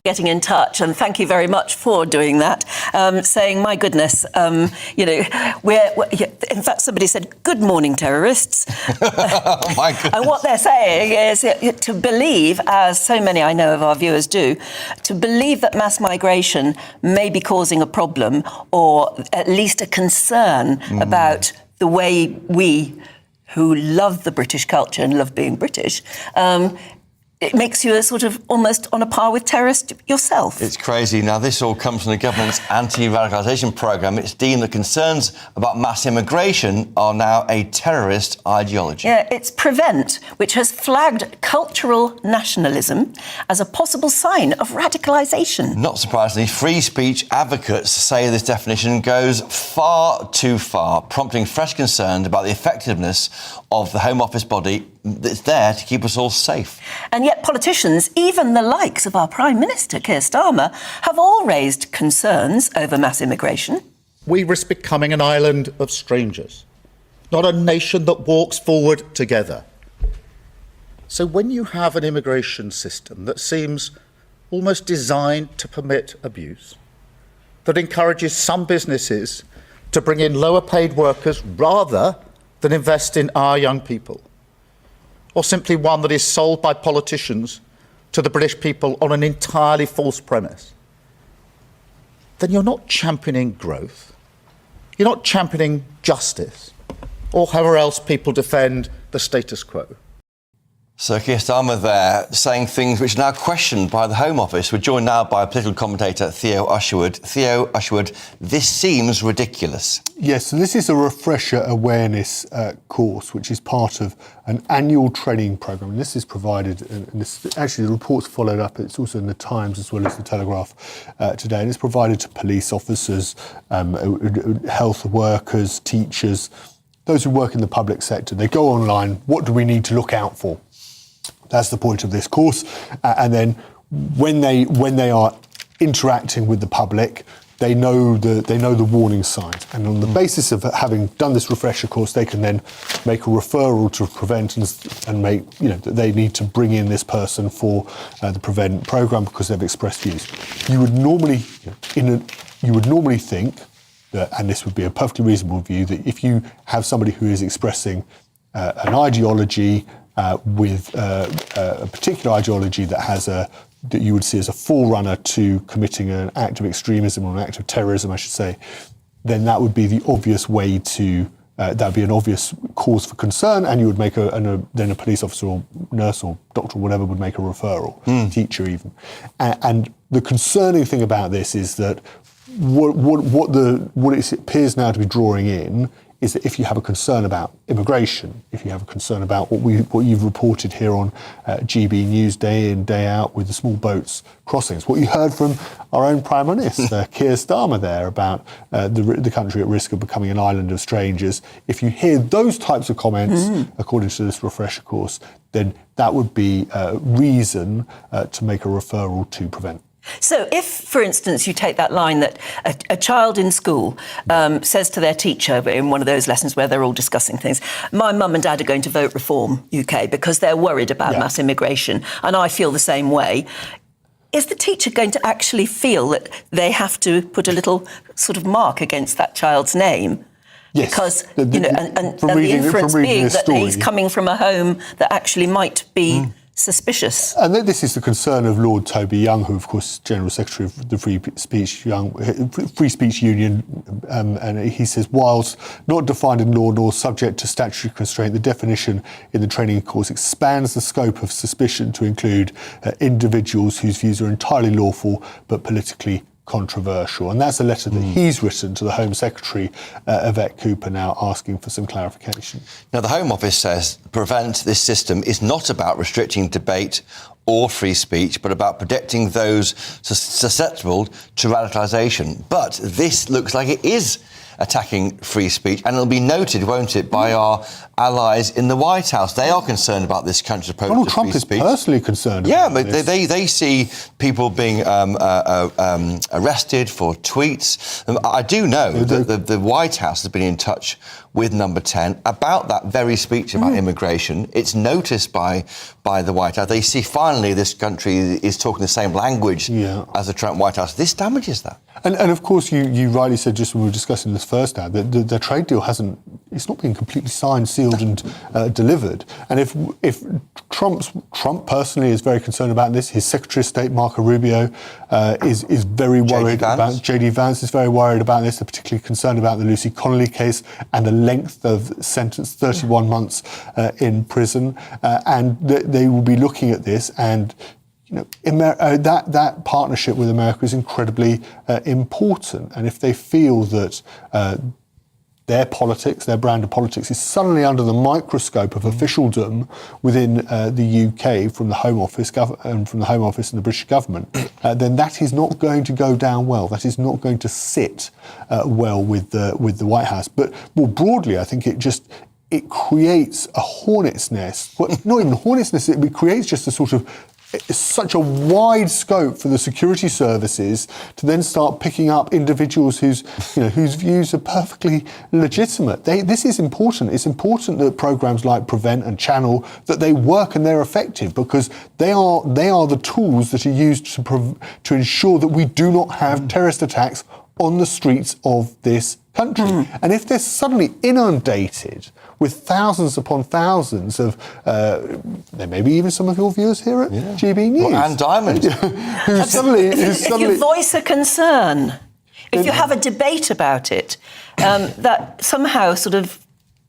getting in touch, and thank you very much for doing that, saying, my goodness, in fact, somebody said, good morning, terrorists. Oh, my goodness. And what they're saying is to believe, as so many I know of our viewers do, to believe that mass migration may be causing a problem, or at least a concern about the way we, who love the British culture and love being British, it makes you a sort of almost on a par with terrorists yourself. It's crazy. Now, this all comes from the government's anti-radicalisation programme. It's deemed that concerns about mass immigration are now a terrorist ideology. Yeah, it's Prevent, which has flagged cultural nationalism as a possible sign of radicalisation. Not surprisingly, free speech advocates say this definition goes far too far, prompting fresh concern about the effectiveness of the Home Office body that's there to keep us all safe. And yet politicians, even the likes of our Prime Minister, Keir Starmer, have all raised concerns over mass immigration. We risk becoming an island of strangers, not a nation that walks forward together. So when you have an immigration system that seems almost designed to permit abuse, that encourages some businesses to bring in lower paid workers rather than invest in our young people, or simply one that is sold by politicians to the British people on an entirely false premise, then you're not championing growth, you're not championing justice, or however else people defend the status quo. So Keir Starmer there saying things which are now questioned by the Home Office. We're joined now by political commentator Theo Usherwood. Theo Usherwood, this seems ridiculous. Yes, so this is a refresher awareness course, which is part of an annual training programme. And this is provided, and this, actually the report's followed up, it's also in the Times as well as the Telegraph today, and it's provided to police officers, health workers, teachers, those who work in the public sector. They go online, what do we need to look out for? That's the point of this course. And then when they are interacting with the public, they know the warning signs. And on the basis of having done this refresher course, they can then make a referral to Prevent and make, that they need to bring in this person for the Prevent programme because they've expressed views. You would normally think that, and this would be a perfectly reasonable view, that if you have somebody who is expressing an ideology with a particular ideology that you would see as a forerunner to committing an act of extremism or an act of terrorism, I should say, then that would be the obvious way to, that would be an obvious cause for concern, and you would make then a police officer or nurse or doctor or whatever would make a referral, teacher even. And the concerning thing about this is that what it appears now to be drawing in is that if you have a concern about immigration, if you have a concern about what you've reported here on GB News day in, day out with the small boats crossings, what you heard from our own Prime Minister, Keir Starmer there, about the country at risk of becoming an island of strangers, if you hear those types of comments, according to this refresher course, then that would be reason to make a referral to Prevent. So if, for instance, you take that line that a child in school says to their teacher in one of those lessons where they're all discussing things, my mum and dad are going to vote Reform UK because they're worried about mass immigration, and I feel the same way. Is the teacher going to actually feel that they have to put a little sort of mark against that child's name? Yes. Because, and the inference being that he's coming from a home that actually might be suspicious. And this is the concern of Lord Toby Young, who, of course, is General Secretary of the Free Speech Union, and he says, whilst not defined in law nor subject to statutory constraint, the definition in the training course expands the scope of suspicion to include individuals whose views are entirely lawful but politically controversial. And that's a letter that he's written to the Home Secretary, Yvette Cooper, now asking for some clarification. Now, the Home Office says Prevent, this system, is not about restricting debate or free speech, but about protecting those susceptible to radicalisation. But this looks like it is attacking free speech, and it'll be noted, won't it, by our allies in the White House. They are concerned about this country's approach Donald to Trump free speech. is personally concerned about about this. They see people being arrested for tweets. I do know that the White House has been in touch with number 10 about that very speech about immigration. It's noticed by the White House. They see finally this country is talking the same language as the Trump White House. This damages that. And of course, you rightly said, just when we were discussing this first hour, that the trade deal it's not been completely signed, sealed and delivered. And if Trump personally is very concerned about this, his Secretary of State, Marco Rubio, is very worried about, JD Vance is very worried about this. They're particularly concerned about the Lucy Connolly case and the length of sentence, 31 months in prison. And they will be looking at this, and that partnership with America is incredibly important. And if they feel that their politics, their brand of politics, is suddenly under the microscope of officialdom within the UK from the Home Office and the British government, then that is not going to go down well. That is not going to sit well with the White House. But more broadly, I think it creates a hornet's nest. Well, not even a hornet's nest. It creates just a sort of such a wide scope for the security services to then start picking up individuals whose views are perfectly legitimate. This is important. It's important that programs like Prevent and Channel, that they work and they're effective, because they are the tools that are used to ensure that we do not have terrorist attacks on the streets of this country. And if they're suddenly inundated with thousands upon thousands of, there may be even some of your viewers here at GB News. Well, Anne Diamond. who suddenly... If you voice a concern, if you have a debate about it, that somehow sort of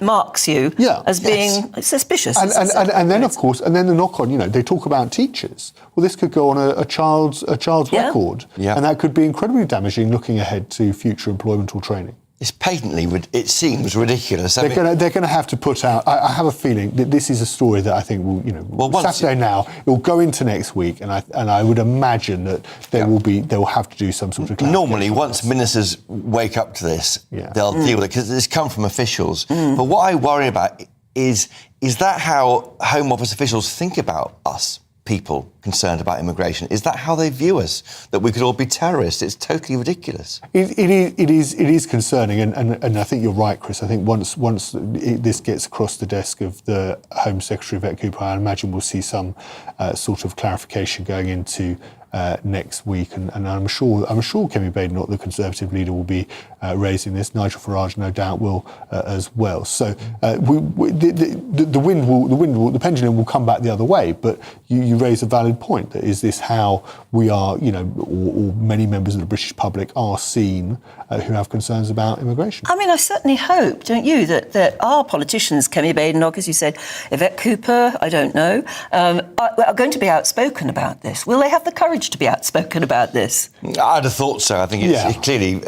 marks you as being suspicious. And then, of course, and then the knock-on, they talk about teachers. Well, this could go on a child's record. Yeah. And that could be incredibly damaging looking ahead to future employment or training. It's patently, it seems ridiculous. They're going to have to put out. I have a feeling that this is a story that I think will, Saturday now, it will go into next week, and I would imagine that they will have to do some sort of. Normally, once ministers wake up to this, they'll deal with it because it's come from officials. But what I worry about is that how Home Office officials think about us? People concerned about immigration. Is that how they view us? That we could all be terrorists? It's totally ridiculous. It is concerning, and I think you're right, Chris. I think once this gets across the desk of the Home Secretary, Yvette Cooper, I imagine we'll see some sort of clarification going into next week, and I'm sure Kemi Badenoch, the Conservative leader, will be raising this. Nigel Farage, no doubt, will as well. So the pendulum will come back the other way. But you raise a valid point. That is this how we are, or many members of the British public are seen who have concerns about immigration. I mean, I certainly hope, don't you, that our politicians, Kemi Badenoch, as you said, Yvette Cooper, I don't know, are going to be outspoken about this. Will they have the courage to be outspoken about this? I'd have thought so. I think it clearly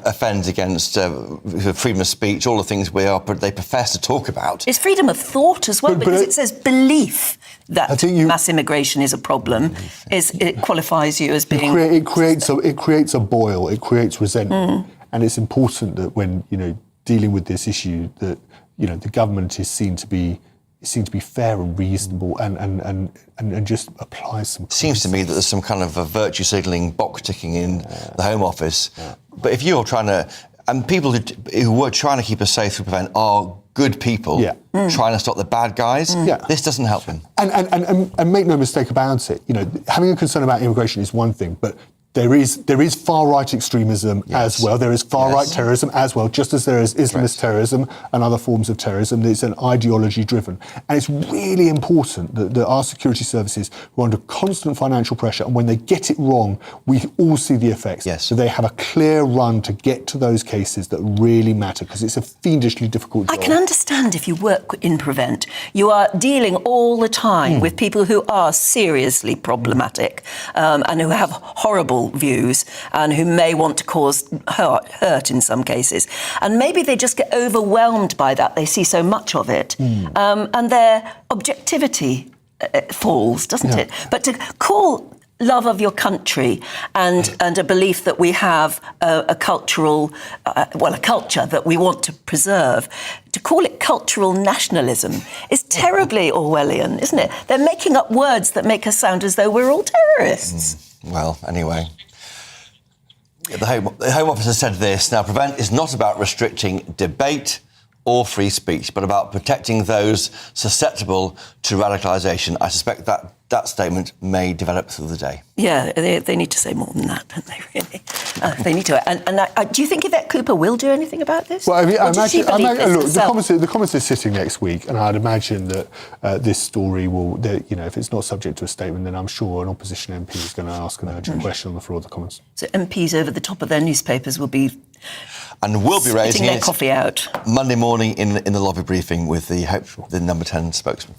offends against freedom of speech, all the things they profess to talk about. It's freedom of thought as well, because it says belief that mass immigration is a problem. It qualifies you as being... It creates a boil, it creates resentment. And it's important that when, dealing with this issue, that, the government is seen to be fair and reasonable and just applies some... Seems to me that there's some kind of a virtue signalling, box ticking in the Home Office. But if you're trying to... And people who were trying to keep us safe through Prevent are good people trying to stop the bad guys. This doesn't help them. And make no mistake about it, having a concern about immigration is one thing, but there is far-right extremism as well. There is far-right terrorism as well, just as there is Islamist terrorism and other forms of terrorism. It's an ideology-driven. And it's really important that our security services, who are under constant financial pressure, and when they get it wrong, we all see the effects. So they have a clear run to get to those cases that really matter, because it's a fiendishly difficult job. I can understand if you work in Prevent. You are dealing all the time with people who are seriously problematic and who have horrible views and who may want to cause hurt in some cases. And maybe they just get overwhelmed by that. They see so much of it. And their objectivity falls, doesn't it? But to call love of your country and a belief that we have a cultural, a culture that we want to preserve, to call it cultural nationalism is terribly Orwellian, isn't it? They're making up words that make us sound as though we're all terrorists. Well, anyway, the Home Office has said this. Now, Prevent is not about restricting debate or free speech, but about protecting those susceptible to radicalisation. I suspect that statement may develop through the day. Yeah, they need to say more than that, don't they, really? They need to. And do you think Yvette Cooper will do anything about this? Well, I mean, Or does she believe this look, herself? the Commons is sitting next week, and I'd imagine that this story will, if it's not subject to a statement, then I'm sure an opposition MP is going to ask an urgent question on the floor of the Commons. So MPs over the top of their newspapers will be And we'll be raising their it coffee out Monday morning in the lobby briefing with the Number 10 spokesman.